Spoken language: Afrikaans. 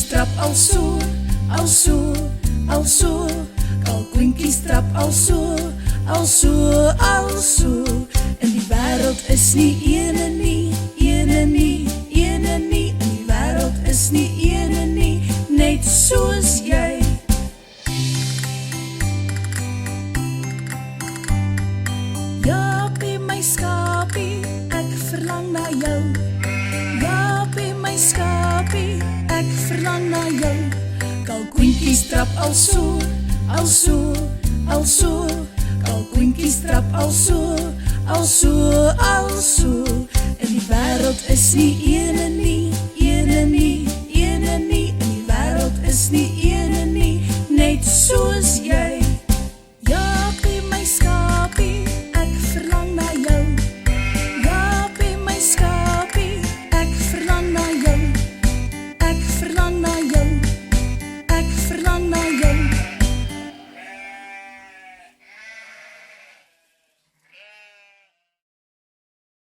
Kalkoentjies trap al so, al so, al so. Kalkoentjies trap al so, al so, al so. In die wêreld is nie ene nie, ene nie, ene nie. In die wêreld is nie ene nie, net soos jy. Jaapie my skapie, ek verlang na jou. Jaapie my skapie, ek verlang na jou. Kalkoentjies trap al so, al so, al so. Kalkoentjies trap al so, al so, al so. In die wêreld is nie